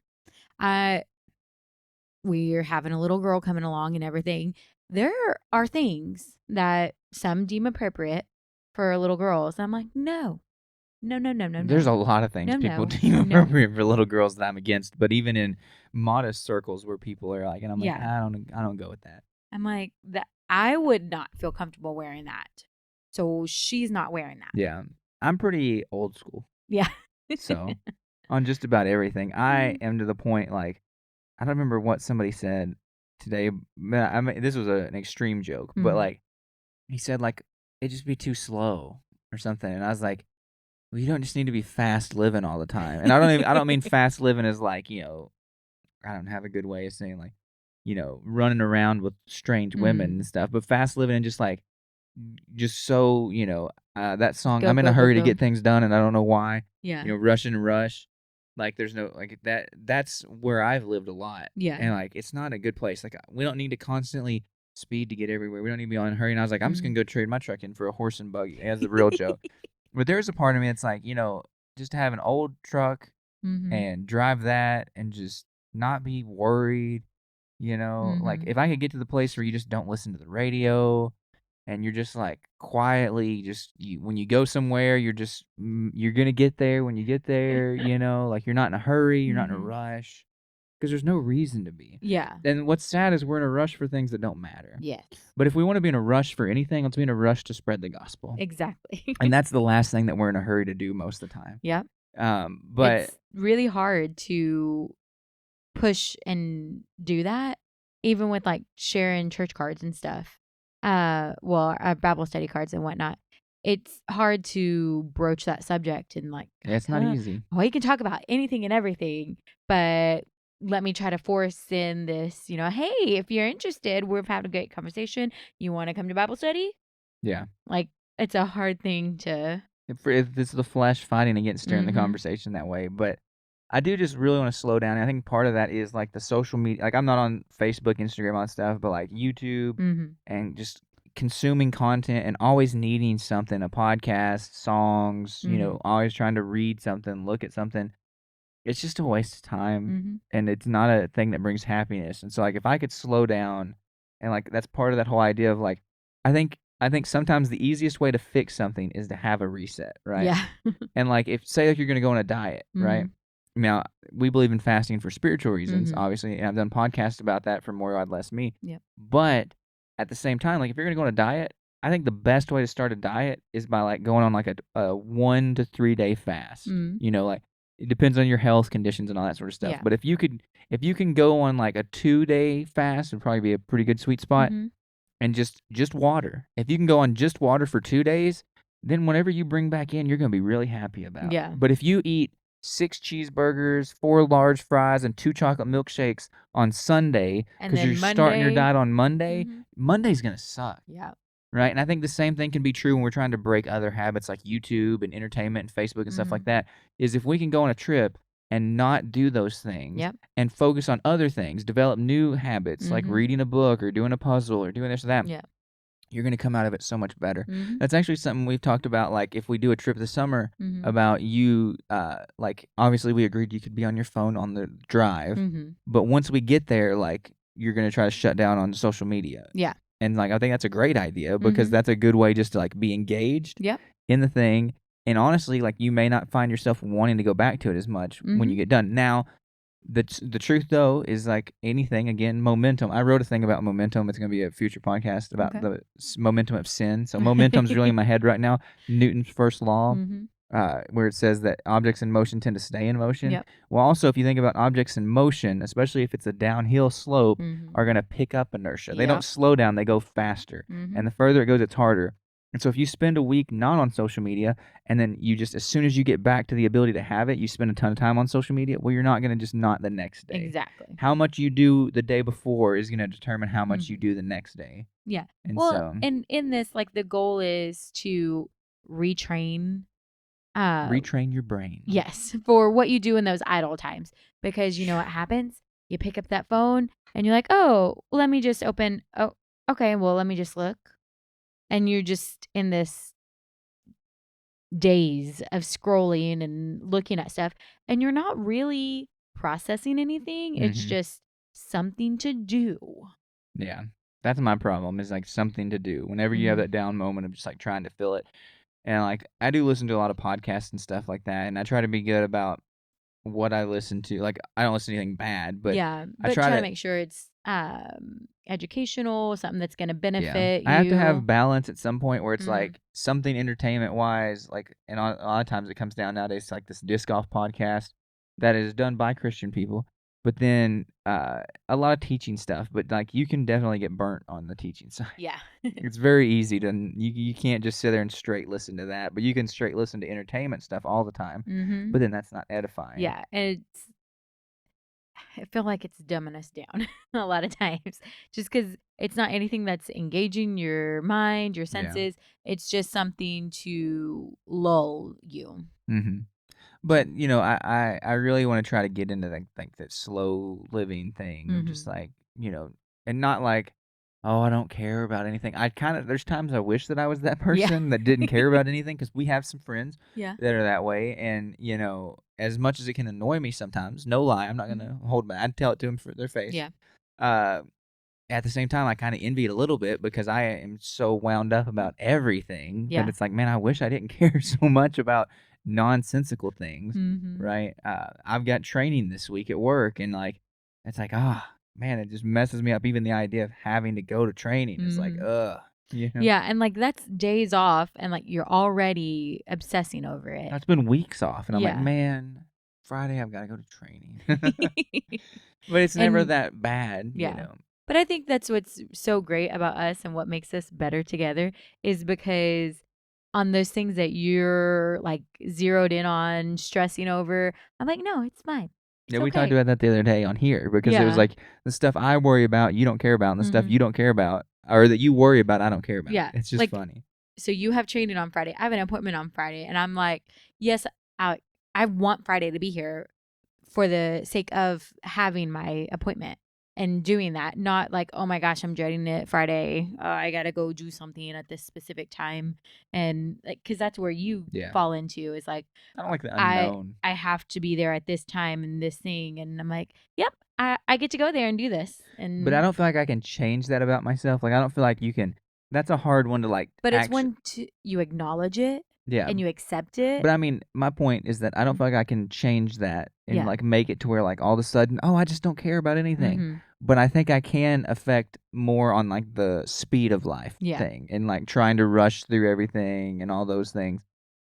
We're having a little girl coming along and everything. There are things that some deem appropriate for little girls. I'm like, no. There's a lot of things people deem appropriate for little girls that I'm against, but even in modest circles where people are like, and I'm like, Yeah. I don't go with that. I'm like, that I would not feel comfortable wearing that. So she's not wearing that. Yeah, I'm pretty old school. Yeah. So on just about everything, I am to the point like I don't remember what somebody said today. I mean, this was an extreme joke, but like he said like it'd just be too slow or something, and I was like, well, you don't just need to be fast living all the time. And I don't mean fast living as like, you know, I don't have a good way of saying like, you know, running around with strange women and stuff, but fast living and just like just so, you know, that song, Go, I'm in go, a go, hurry to go. get things done and I don't know why. Yeah. You know, rush and rush. Like there's no like that's where I've lived a lot. Yeah. And like it's not a good place. Like we don't need to constantly speed to get everywhere. We don't need to be on a hurry. And I was like, I'm just gonna go trade my truck in for a horse and buggy as the real joke. But there's a part of me that's like, you know, just to have an old truck and drive that and just not be worried, you know? Like if I could get to the place where you just don't listen to the radio and you're just like quietly just when you go somewhere, you're just you're going to get there when you get there, you know? Like you're not in a hurry, you're not in a rush because there's no reason to be. Yeah. And what's sad is we're in a rush for things that don't matter. Yes. But if we want to be in a rush for anything, let's be in a rush to spread the gospel. Exactly. And that's the last thing that we're in a hurry to do most of the time. Yeah. But it's really hard to push and do that, even with like sharing church cards and stuff. Well, our Bible study cards and whatnot. It's hard to broach that subject and like. Yeah, it's not easy. Well, you can talk about anything and everything, but let me try to force in this, you know, hey, if you're interested, we've had a great conversation. You want to come to Bible study? Yeah. Like, it's a hard thing to. If it's the flesh fighting against steering the conversation that way. But I do just really want to slow down. And I think part of that is like the social media. Like I'm not on Facebook, Instagram, all that stuff, but like YouTube and just consuming content and always needing something, a podcast, songs, you know, always trying to read something, look at something. It's just a waste of time and it's not a thing that brings happiness. And so like if I could slow down and like that's part of that whole idea of like I think sometimes the easiest way to fix something is to have a reset, right? Yeah. And like if say like you're gonna go on a diet, right? Now we believe in fasting for spiritual reasons, obviously, and I've done podcasts about that for More God Less Me. Yep. But at the same time, like if you're gonna go on a diet, I think the best way to start a diet is by like going on like a 1 to 3 day fast. You know, like it depends on your health conditions and all that sort of stuff. Yeah. But if you can go on like a 2-day fast, it'd probably be a pretty good sweet spot. And just water. If you can go on just water for 2 days, then whatever you bring back in, you're gonna be really happy about. Yeah. But if you eat 6 cheeseburgers, 4 large fries, and 2 chocolate milkshakes on Sunday because you're starting your diet on Monday, Monday's gonna suck. Yeah. Right? And I think the same thing can be true when we're trying to break other habits like YouTube and entertainment and Facebook and stuff like that, is if we can go on a trip and not do those things and focus on other things, develop new habits like reading a book or doing a puzzle or doing this or that, you're going to come out of it so much better. That's actually something we've talked about, like if we do a trip this summer, about you, like obviously we agreed you could be on your phone on the drive, but once we get there, like you're going to try to shut down on social media. Yeah. And like I think that's a great idea because that's a good way just to like be engaged in the thing. And honestly, like you may not find yourself wanting to go back to it as much when you get done. Now, the truth though is like anything, again, momentum. I wrote a thing about momentum. It's going to be a future podcast about the momentum of sin. So momentum's really in my head right now. Newton's first law. where it says that objects in motion tend to stay in motion. Yep. Well, also, if you think about objects in motion, especially if it's a downhill slope, are going to pick up inertia. They don't Yep. slow down, they go faster. And the further it goes, it's harder. And so if you spend a week not on social media, and then you just, as soon as you get back to the ability to have it, you spend a ton of time on social media, well, you're not going to just not the next day. Exactly. How much you do the day before is going to determine how much you do the next day. Yeah. And well, so, and in this, like, the goal is to retrain retrain your brain. Yes, for what you do in those idle times. Because you know what happens? You pick up that phone and you're like, oh, let me just open. Oh, okay, well, let me just look. And you're just in this daze of scrolling and looking at stuff. And you're not really processing anything. It's just something to do. Yeah. That's my problem, is like something to do. Whenever you have that down moment of just like trying to fill it. And like I do listen to a lot of podcasts and stuff like that, and I try to be good about what I listen to. Like I don't listen to anything bad, but yeah, I but try to make sure it's educational, something that's going to benefit I have to have you. balance at some point where it's like something entertainment wise, like, and a lot of times it comes down nowadays to like this disc golf podcast that is done by Christian people, but then a lot of teaching stuff. But like you can definitely get burnt on the teaching side. Yeah. It's very easy to you can't just sit there and straight listen to that, but you can straight listen to entertainment stuff all the time. But then that's not edifying. Yeah, I feel like it's dumbing us down a lot of times just because it's not anything that's engaging your mind, your senses. It's just something to lull you. But you know, I really want to try to get into that slow living thing of just like, you know, and not like, oh, I don't care about anything. There's times I wish that I was that person that didn't care about anything, because we have some friends that are that way. And, you know, as much as it can annoy me sometimes, no lie, I'm not going to hold back. I'd tell it to them for their face. Yeah. At the same time, I kind of envy it a little bit because I am so wound up about everything that it's like, man, I wish I didn't care so much about nonsensical things, right? I've got training this week at work, and like, it's like, man, it just messes me up. Even the idea of having to go to training is like, ugh. You know? Yeah, and like that's days off, and like you're already obsessing over it. It's been weeks off, and I'm like, man, Friday I've got to go to training. But it's never that bad, you know. But I think that's what's so great about us and what makes us better together, is because on those things that you're like zeroed in on, stressing over, I'm like, no, it's fine. It's we okay. talked about that the other day on here, because it was like the stuff I worry about, you don't care about, and the stuff you don't care about, or that you worry about, I don't care about. Yeah. It's just like, funny. So you have training on Friday. I have an appointment on Friday, and I'm like, yes, I want Friday to be here for the sake of having my appointment and doing that. Not like, oh my gosh, I'm dreading it Friday. I got to go do something at this specific time. And like, cause that's where you fall into, is like, I don't like the unknown. I have to be there at this time and this thing. And I'm like, yep, I get to go there and do this. But I don't feel like I can change that about myself. Like, I don't feel like you can, that's a hard one to like. But it's when you acknowledge it. Yeah. And you accept it. But I mean, my point is that I don't feel like I can change that and like make it to where like all of a sudden, I just don't care about anything. But I think I can affect more on like the speed of life thing, and like trying to rush through everything and all those things.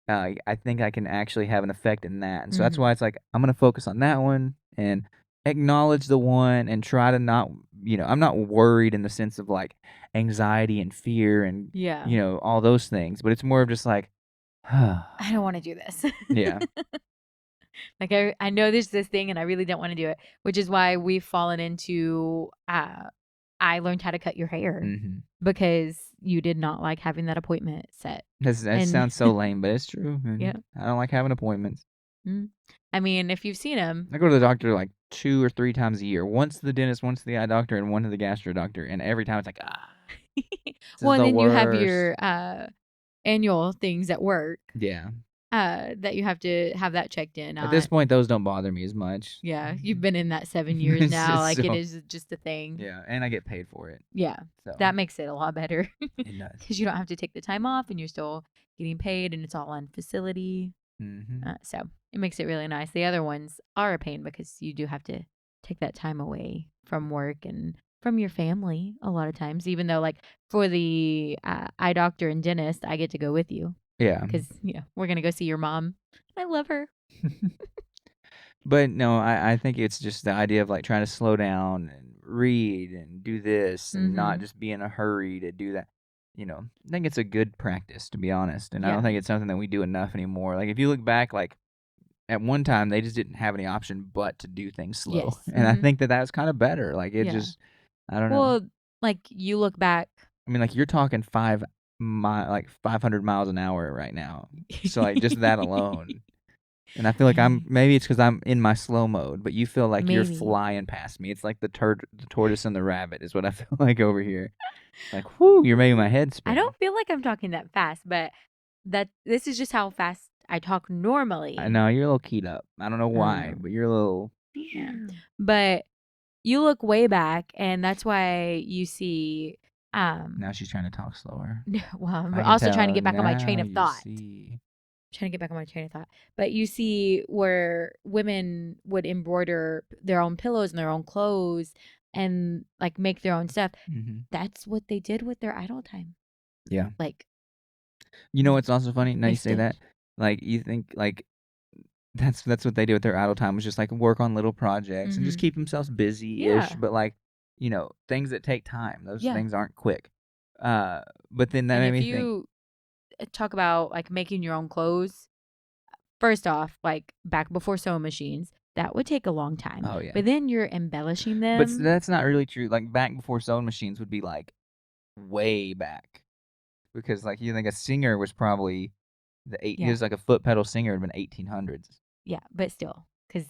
I think I can actually have an effect in that. And so that's why it's like, I'm going to focus on that one and acknowledge the one, and try to not, you know, I'm not worried in the sense of like anxiety and fear and, you know, all those things. But it's more of just like, I don't want to do this. Yeah. Like I know there's this thing and I really don't want to do it, which is why we've fallen into I learned how to cut your hair because you did not like having that appointment set. That sounds so lame, but it's true. Yeah. I don't like having appointments. I mean, if you've seen them. I go to the doctor like 2 or 3 times a year. Once to the dentist, once to the eye doctor, and one to the gastro doctor. And every time it's like, well, and then you have your annual things at work. Yeah. That you have to have that checked in. At this point, those don't bother me as much. Yeah, you've been in that 7 years now. Like, it is just a thing. Yeah, and I get paid for it. Yeah, so that makes it a lot better. It does. Because you don't have to take the time off, and you're still getting paid, and it's all on facility. So it makes it really nice. The other ones are a pain because you do have to take that time away from work and from your family a lot of times. Even though, like, for the eye doctor and dentist, I get to go with you. Yeah. Because, we're going to go see your mom. I love her. But no, I think it's just the idea of like trying to slow down and read and do this and not just be in a hurry to do that. I think it's a good practice, to be honest. And I don't think it's something that we do enough anymore. Like, if you look back, like, at one time, they just didn't have any option but to do things slow. Yes. And I think that was kind of better. Like, it just, I don't know. Well, like, you look back. I mean, like, you're talking 500 miles an hour right now. So, like, just that alone. And I feel like maybe it's because I'm in my slow mode, but you feel like you're flying past me. It's like the tortoise and the rabbit is what I feel like over here. Like, whoo, you're making my head spin. I don't feel like I'm talking that fast, but this is just how fast I talk normally. I know, you're a little keyed up. I don't know why, but you're a little... Yeah. But you look way back, and that's why you see... Now she's trying to talk slower. Well, I'm also trying to get back on my train of thought. Trying to get back on my train of thought. But you see where women would embroider their own pillows and their own clothes and like make their own stuff. That's what they did with their idle time. Yeah. Like, what's also funny? Now you say that, like, you think like that's what they do with their idle time, was just like work on little projects and just keep themselves busy-ish. But like, things that take time, those things aren't quick. But then that made me think. Talk about like making your own clothes. First off, like back before sewing machines, that would take a long time. Oh yeah. But then you're embellishing them. But that's not really true. Like, back before sewing machines would be like way back, because like you think a singer was probably he was like a foot pedal singer in 1800s. Yeah, but still, because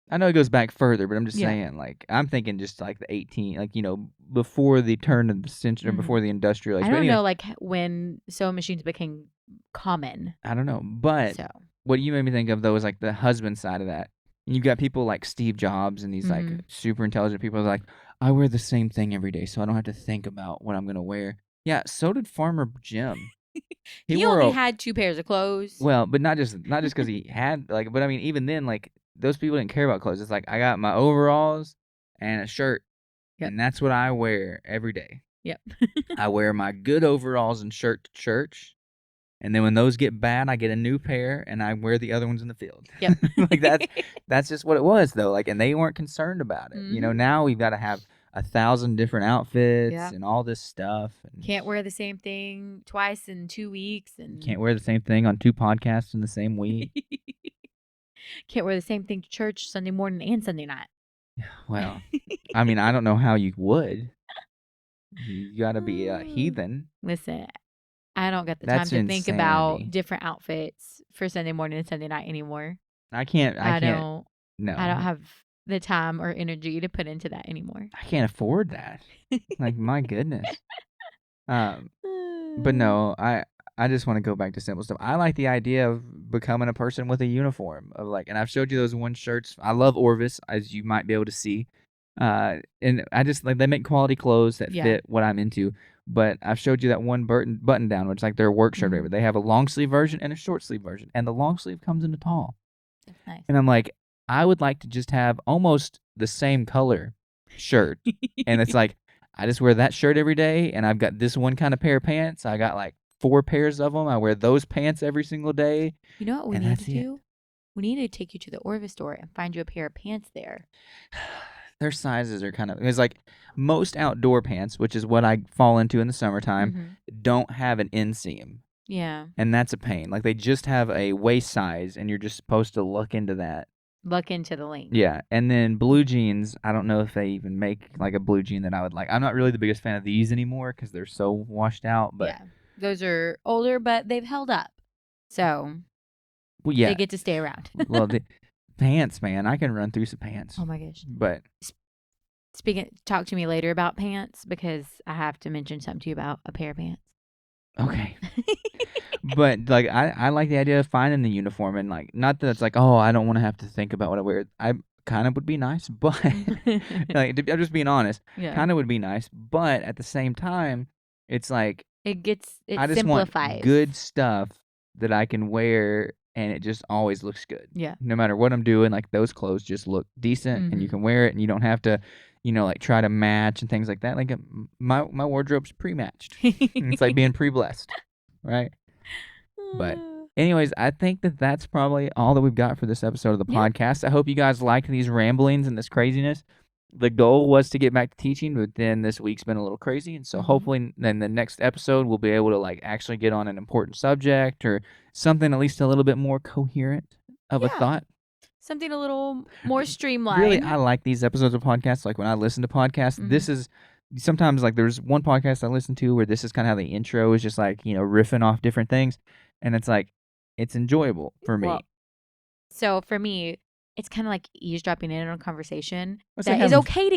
I know it goes back further, but I'm just saying, like, I'm thinking just like the before the turn of the century, or before the industrial age. I don't know, like, when sewing machines became common. I don't know, but what you made me think of, though, is like the husband side of that. And you've got people like Steve Jobs and these like super intelligent people like, I wear the same thing every day, so I don't have to think about what I'm gonna wear. Yeah, so did Farmer Jim. He only had 2 pairs of clothes. Well, but not just because he had, like, but I mean, even then, like, those people didn't care about clothes. It's like, I got my overalls and a shirt, and that's what I wear every day. Yep. I wear my good overalls and shirt to church, and then when those get bad, I get a new pair, and I wear the other ones in the field. Yep. Like, that's just what it was, though. Like, and they weren't concerned about it. Now we've got to have 1,000 different outfits and all this stuff. And can't wear the same thing twice in 2 weeks, and can't wear the same thing on 2 podcasts in the same week. Can't wear the same thing to church Sunday morning and Sunday night. Well, I mean, I don't know how you would. You got to be a heathen. Listen, I don't get the time to think about different outfits for Sunday morning and Sunday night anymore. I can't. No. I don't have the time or energy to put into that anymore. I can't afford that. Like, my goodness. But no, I just want to go back to simple stuff. I like the idea of becoming a person with a uniform of like, and I've showed you those one shirts. I love Orvis, as you might be able to see. And I just like, they make quality clothes that fit what I'm into. But I've showed you that one button down, which is like their work shirt. They have a long sleeve version and a short sleeve version, and the long sleeve comes in a tall. That's nice. And I'm like, I would like to just have almost the same color shirt, and it's like, I just wear that shirt every day, and I've got this one kind of pair of pants. I got like 4 pairs of them. I wear those pants every single day. You know what we need to do? We need to take you to the Orvis store and find you a pair of pants there. Their sizes are kind of, because like most outdoor pants, which is what I fall into in the summertime, don't have an inseam. Yeah. And that's a pain. Like, they just have a waist size, and you're just supposed to look into that. Look into the link. Yeah. And then blue jeans, I don't know if they even make like a blue jean that I would like. I'm not really the biggest fan of these anymore because they're so washed out. But yeah. Those are older, but they've held up. So they get to stay around. Well, the pants, man. I can run through some pants. Oh my gosh. But talk to me later about pants, because I have to mention something to you about a pair of pants. Okay. But like, I like the idea of finding the uniform, and like, not that it's like, oh, I don't want to have to think about what I wear. I kind of would be nice, but like, I'm just being honest. Yeah. Kind of would be nice, but at the same time, it's like it I just simplifies. Want good stuff that I can wear, and it just always looks good. Yeah. No matter what I'm doing, like, those clothes just look decent, and you can wear it, and you don't have to, like, try to match and things like that. Like, my wardrobe's pre-matched. It's like being pre-blessed, right? But anyways, I think that's probably all that we've got for this episode of the podcast. I hope you guys liked these ramblings and this craziness. The goal was to get back to teaching, but then this week's been a little crazy. And so hopefully then the next episode we'll be able to like actually get on an important subject or something at least a little bit more coherent of a thought. Something a little more streamlined. Really, I like these episodes of podcasts. Like when I listen to podcasts, this is sometimes like there's one podcast I listen to where this is kind of how the intro is just like, riffing off different things. And it's like, it's enjoyable for me. Well, so for me, it's kind of like eavesdropping in on a conversation that is okay to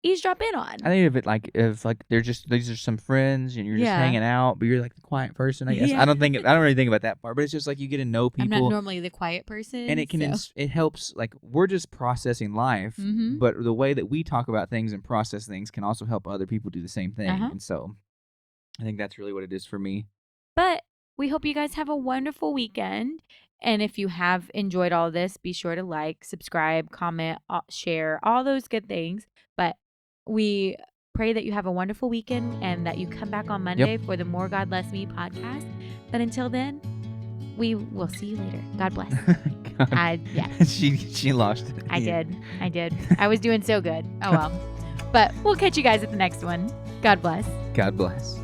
eavesdrop in on. I think of it like if like these are some friends and you're just hanging out, but you're like the quiet person. I guess I don't really think about that part, but it's just like you get to know people. I'm not normally the quiet person, and it helps. Like we're just processing life, but the way that we talk about things and process things can also help other people do the same thing. And so, I think that's really what it is for me. But we hope you guys have a wonderful weekend. And if you have enjoyed all this, be sure to like, subscribe, comment, share, all those good things. But we pray that you have a wonderful weekend and that you come back on Monday for the More God Less Me podcast. But until then, we will see you later. God bless. She lost it. I did. I was doing so good. Oh, well. But we'll catch you guys at the next one. God bless. God bless.